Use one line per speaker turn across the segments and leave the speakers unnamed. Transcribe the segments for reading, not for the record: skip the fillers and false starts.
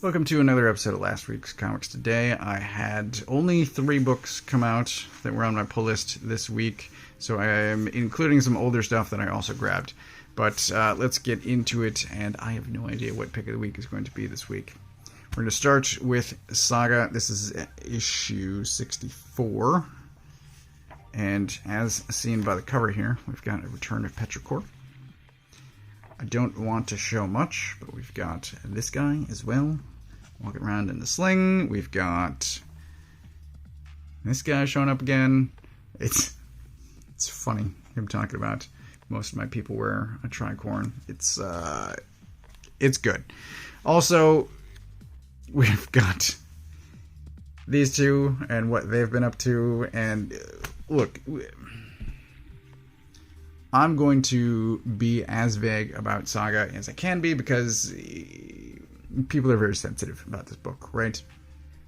Welcome to another episode of last week's Comics Today. I had only 3 books come out that were on my pull list this week, so I am including some older stuff that I also grabbed. But let's get into it, and I have no idea what pick of the week is going to be this week. We're going to start with Saga. This is issue 64. And as seen by the cover here, we've got a return of Petrichor. I don't want to show much, but we've got this guy as well, walking around in the sling. We've got this guy showing up again. It's funny, him talking about most of my people wear a tricorn. It's good. Also, we've got these two and what they've been up to, and look, I'm going to be as vague about Saga as I can be because people are very sensitive about this book, right?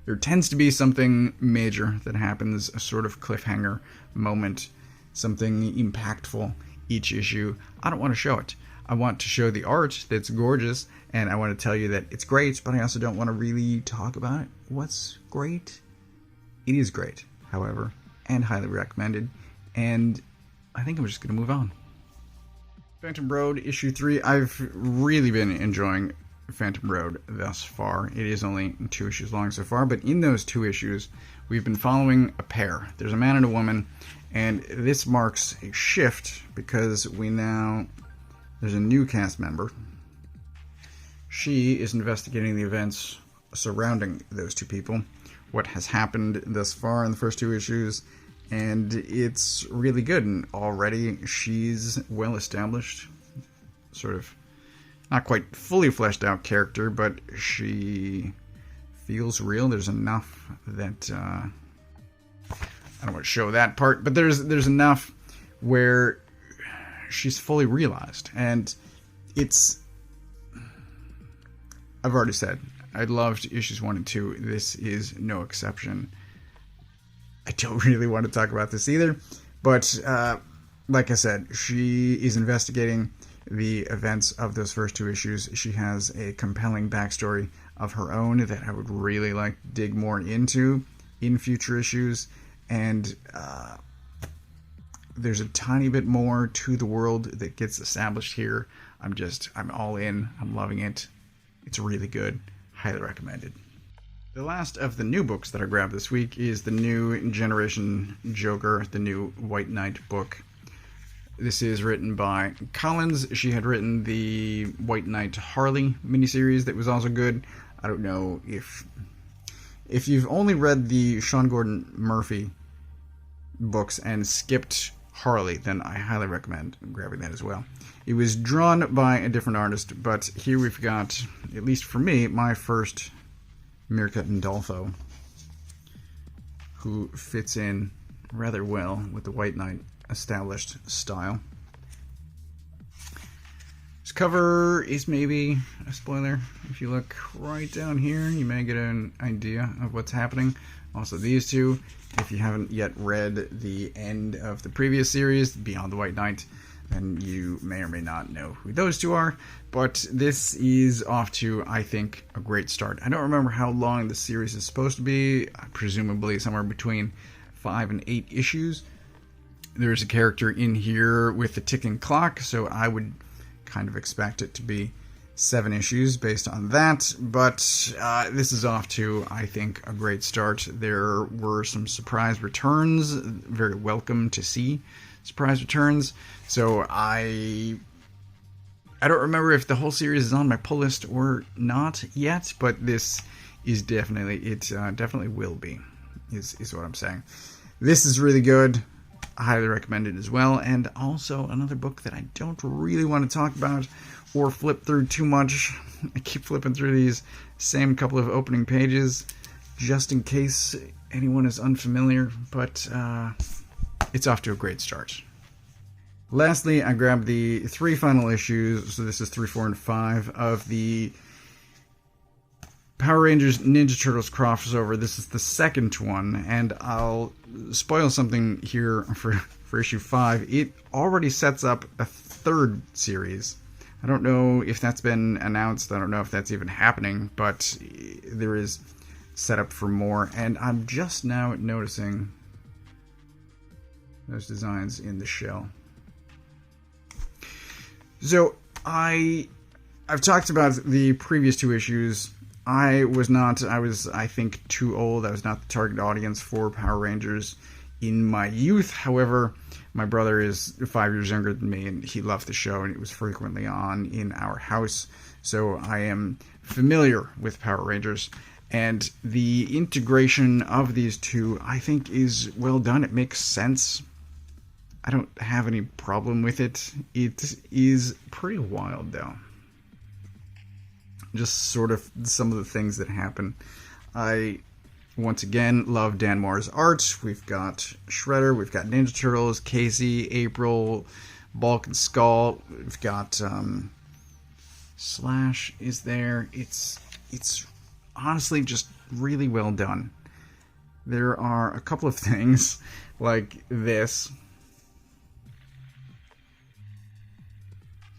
There tends to be something major that happens, a sort of cliffhanger moment, something impactful each issue. I don't want to show it. I want to show the art that's gorgeous, and I want to tell you that it's great, but I also don't want to really talk about it. What's great? It is great, however, and highly recommended, and I think I'm just going to move on. Phantom Road, issue 3. I've really been enjoying Phantom Road thus far. It is only 2 issues long so far, but in those 2 issues, we've been following a pair. There's a man and a woman, and this marks a shift because there's a new cast member. She is investigating the events surrounding those 2 people, what has happened thus far in the first 2 issues, and it's really good. And already she's well established, sort of not quite fully fleshed out character, but she feels real. There's enough that I don't want to show that part, but there's enough where she's fully realized, and I've already said I loved issues 1 and 2. This is no exception. I don't really want to talk about this either, but like I said, she is investigating the events of those first 2 issues. She has a compelling backstory of her own that I would really like to dig more into in future issues, and there's a tiny bit more to the world that gets established here. I'm all in. I'm loving it. It's really good. Highly recommended. The last of the new books that I grabbed this week is the new Generation Joker, the new White Knight book. This is written by Collins. She had written the White Knight Harley miniseries that was also good. I don't know if you've only read the Sean Gordon Murphy books and skipped Harley, then I highly recommend grabbing that as well. It was drawn by a different artist, but here we've got, at least for me, my first Mirka Ndolfo, who fits in rather well with the White Knight established style. This cover is maybe a spoiler. If you look right down here, you may get an idea of what's happening. Also, these two, if you haven't yet read the end of the previous series, Beyond the White Knight, then you may or may not know who those 2 are. But this is off to, I think, a great start. I don't remember how long the series is supposed to be, presumably somewhere between 5 and 8 issues. There's a character in here with a ticking clock, so I would kind of expect it to be 7 issues based on that, but this is off to, I think, a great start. There were some surprise returns, very welcome to see surprise returns, so I don't remember if the whole series is on my pull list or not yet, but this is definitely, definitely will be, is what I'm saying. This is really good. I highly recommend it as well, and also another book that I don't really want to talk about or flip through too much. I keep flipping through these same couple of opening pages just in case anyone is unfamiliar, but it's off to a great start. Lastly, I grabbed the 3 final issues, so this is 3, 4, and 5, of the Power Rangers Ninja Turtles crossover. This is the second one, and I'll spoil something here for issue 5. It already sets up a 3rd series I don't know if that's been announced. I don't know if that's even happening, but there is setup for more. And I'm just now noticing those designs in the shell. So I've talked about the previous 2 issues. I was, I think, too old. I was not the target audience for Power Rangers in my youth. However, my brother is 5 years younger than me, and he loved the show, and it was frequently on in our house. So I am familiar with Power Rangers, and the integration of these 2, I think, is well done. It makes sense. I don't have any problem with it. It is pretty wild, though. Just sort of some of the things that happen. I, once again, love Dan More's art. We've got Shredder, we've got Ninja Turtles, Casey, April, Bulk and Skull. We've got Slash is there. It's honestly just really well done. There are a couple of things like this.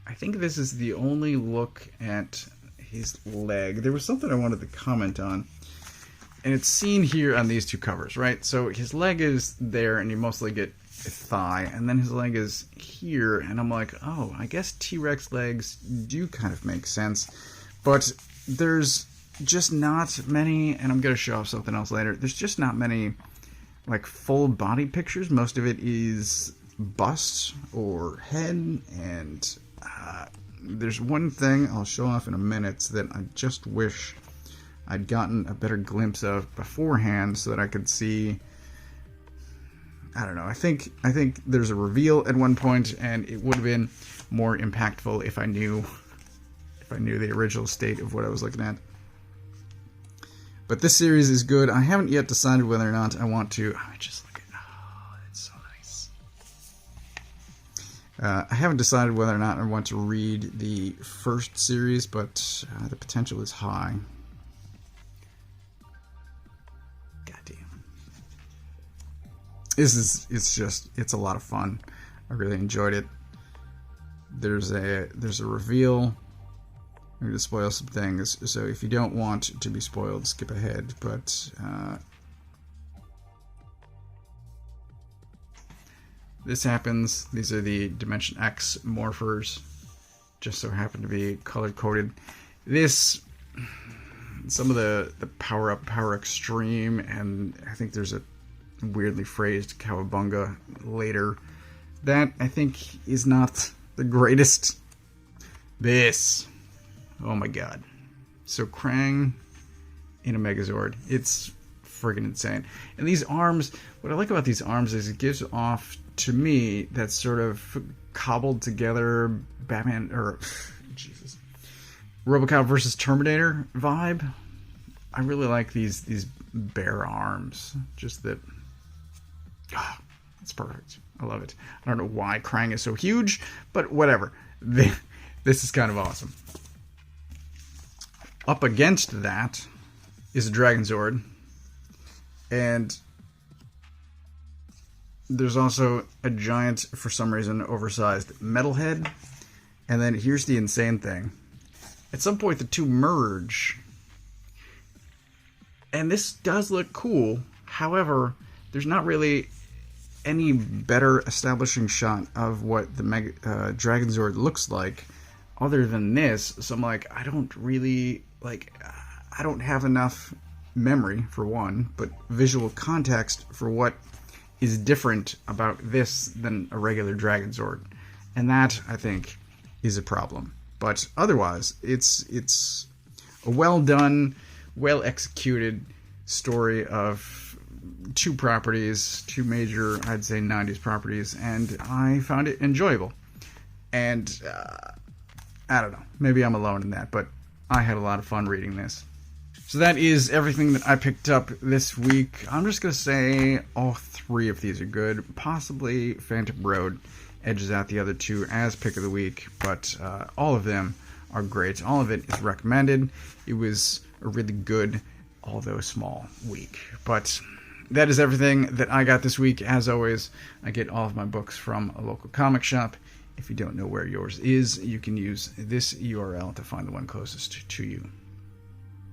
I think this is the only look at his leg. There was something I wanted to comment on, and it's seen here on these 2 covers, right? So his leg is there, and you mostly get a thigh, and then his leg is here, and I'm like, oh, I guess T-Rex legs do kind of make sense, but there's just not many, and I'm going to show off something else later, there's just not many, like, full body pictures. Most of it is bust or head, and there's one thing I'll show off in a minute that I just wish I'd gotten a better glimpse of beforehand so that I could see. I don't know. I think there's a reveal at one point, and it would have been more impactful if I knew the original state of what I was looking at. But this series is good. I haven't yet decided whether or not I want to. Just look at. Oh, it's so nice. I haven't decided whether or not I want to read the first series, but the potential is high. Goddamn. It's a lot of fun. I really enjoyed it. There's a reveal. I'm going to spoil some things, so if you don't want to be spoiled, skip ahead, but this happens. These are the Dimension X morphers. Just so happen to be color-coded. Some of the Power Up, Power Extreme, and I think there's a weirdly phrased Cowabunga later. That, I think, is not the greatest. This. Oh my god. So Krang in a Megazord. It's friggin' insane. And these arms, what I like about these arms is it gives off, to me, that sort of cobbled together Batman, or Jesus, RoboCop versus Terminator vibe. I really like these bare arms. Just that, it's perfect. I love it. I don't know why Krang is so huge, but whatever. This is kind of awesome. Up against that is a Dragon Zord, and there's also a giant, for some reason, oversized Metalhead. And then here's the insane thing. At some point, the two merge. And this does look cool. However, there's not really any better establishing shot of what the Dragon Zord looks like other than this. So I'm like, I don't have enough memory, for one, but visual context for what is different about this than a regular Dragon Zord. And that, I think, is a problem. But otherwise, it's a well done, well executed story of two properties, two major, I'd say, 90s properties, and I found it enjoyable. And I don't know, maybe I'm alone in that, but I had a lot of fun reading this. So that is everything that I picked up this week. I'm just going to say all three of these are good. Possibly Phantom Road edges out the other two as pick of the week, but all of them are great. All of it is recommended. It was a really good, although small, week. But that is everything that I got this week. As always, I get all of my books from a local comic shop If you don't know where yours is, you can use this URL to find the one closest to you.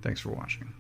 Thanks for watching.